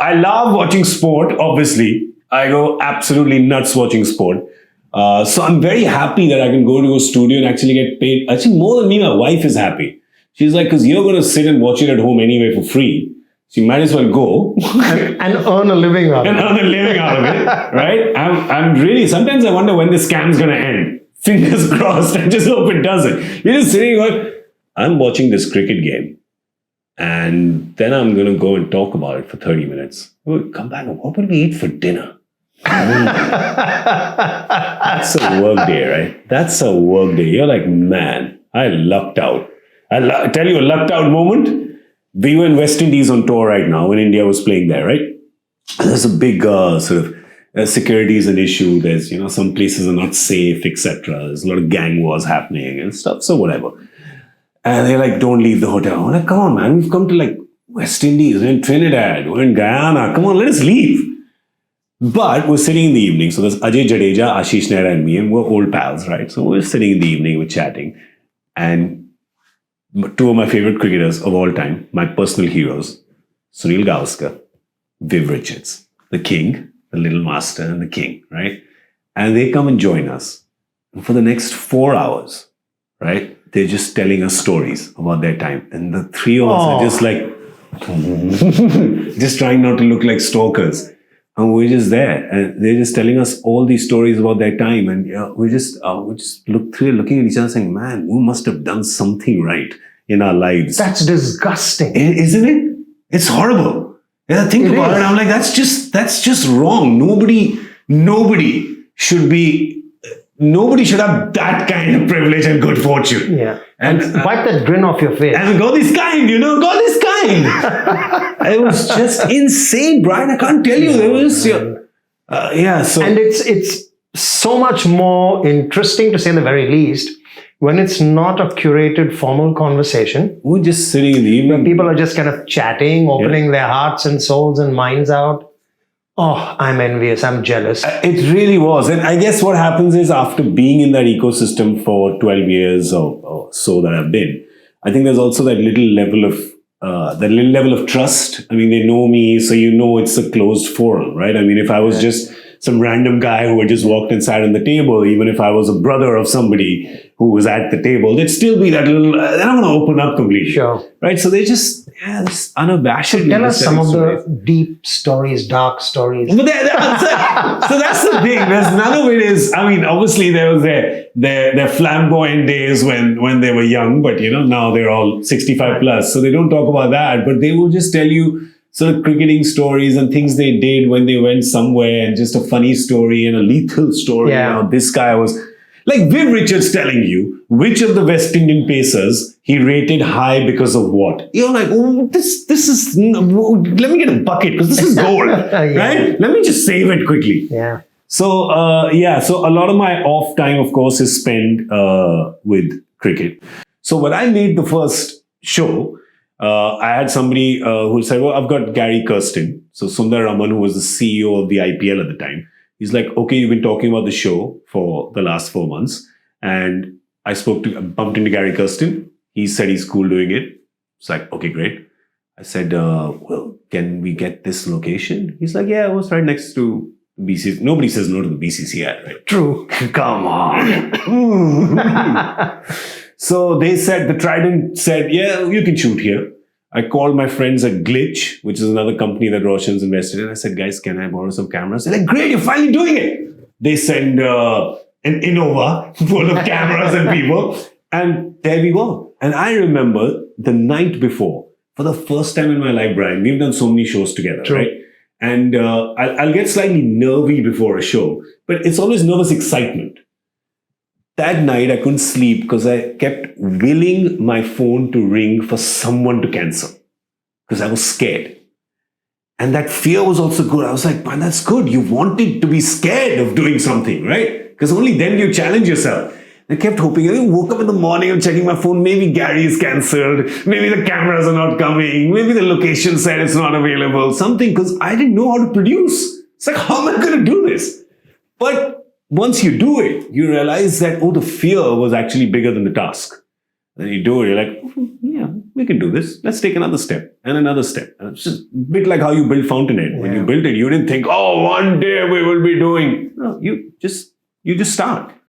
I love watching sport, obviously. I go absolutely nuts watching sport. So I'm very happy that I can go to a studio and actually get paid. Actually, more than me, my wife is happy. She's like, because you're going to sit and watch it at home anyway for free. So you might as well go. and earn a living out of it. And earn a living out of it, right? I'm really, sometimes I wonder when the scam's going to end. Fingers crossed. I just hope it doesn't. You're just sitting going, I'm watching this cricket game. And then I'm going to go and talk about it for 30 minutes. We'll come back and what will we eat for dinner? That's a work day, right? That's a work day. You're like, man, I lucked out. I tell you a lucked out moment. We were in West Indies on tour right now when India was playing there, right? And there's a big sort of security is an issue. There's, some places are not safe, etc. There's a lot of gang wars happening and stuff. So whatever. And they're like, don't leave the hotel. I'm like, come on, man. We've come to like West Indies. We're in Trinidad. We're in Guyana. Come on, let us leave. But we're sitting in the evening. So there's Ajay Jadeja, Ashish Nehra and me. And we're old pals, right? So we're sitting in the evening. We're chatting. And two of my favorite cricketers of all time, my personal heroes, SUNIL Gavaskar, VIV Richards, the king, the little master and the king, right? And they come and join us. And for the next 4 hours, right? They're just telling us stories about their time. And the three of us are just like, just trying not to look like stalkers. And we're just there. And they're just telling us all these stories about their time. And we just looking at each other saying, man, we must have done something right in our lives. That's disgusting. Isn't it? It's horrible. And I think about it, I'm like, that's just wrong. Nobody should have that kind of privilege and good fortune. Yeah. And wipe that grin off your face. And God is kind, God is kind. It was just insane, Brian. I can't tell you. There was, So. And it's so much more interesting, to say the very least, when it's not a curated formal conversation. We're just sitting in the evening. When people are just kind of chatting, opening their hearts and souls and minds out. Oh, I'm envious. I'm jealous. It really was. And I guess what happens is after being in that ecosystem for 12 years or so that I've been, I think there's also that little level of trust. I mean, they know me, so it's a closed forum, right? I mean, if I was just some random guy who had just walked and sat on the table, even if I was a brother of somebody who was at the table, there'd still be that little, they don't want to open up completely. Sure. Right? So they just, this unabashedly. Tell us some of the deep stories, dark stories. But so that's the thing. There's none of it is, I mean, obviously there was their flamboyant days when they were young, but now they're all 65 plus. So they don't talk about that, but they will just tell you sort of cricketing stories and things they did when they went somewhere, and just a funny story and a lethal story. Yeah. This guy was like Viv Richards telling you which of the West Indian pacers he rated high because of what. You're like, oh, this is, let me get a bucket because this is gold, right? Let me just save it quickly. Yeah. So, so a lot of my off time, of course, is spent with cricket. So when I made the first show, I had somebody who said, well, I've got Gary Kirsten. So Sundar Raman, who was the CEO of the IPL at the time. He's like, okay, you've been talking about the show for the last 4 months. And I bumped into Gary Kirsten. He said he's cool doing it. It's like, okay, great. I said, well, can we get this location? He's like, yeah, it was right next to BCCI. Nobody says no to the BCCI, right? True. Come on. So they said, the Trident said, yeah, you can shoot here. I called my friends at Glitch, which is another company that Roshan's invested in. I said, guys, can I borrow some cameras? They're like, great, you're finally doing it. They send an Innova full of cameras and people. And there we were. And I remember the night before, for the first time in my life, Brian, we've done so many shows together, True. right? And I'll get slightly nervy before a show, but it's always nervous excitement. That night, I couldn't sleep because I kept willing my phone to ring for someone to cancel because I was scared. And that fear was also good. I was like, man, that's good. You wanted to be scared of doing something, right? Because only then you challenge yourself. I kept hoping. I woke up in the morning and checking my phone. Maybe Gary is cancelled. Maybe the cameras are not coming. Maybe the location said it's not available. Something, because I didn't know how to produce. It's like, how am I going to do this? But once you do it, you realize that, the fear was actually bigger than the task. Then you do it, you're like, yeah, we can do this. Let's take another step and another step. And it's just a bit like how you build Fountainhead. When you built it, you didn't think, oh, one day we will be doing. No, you just start.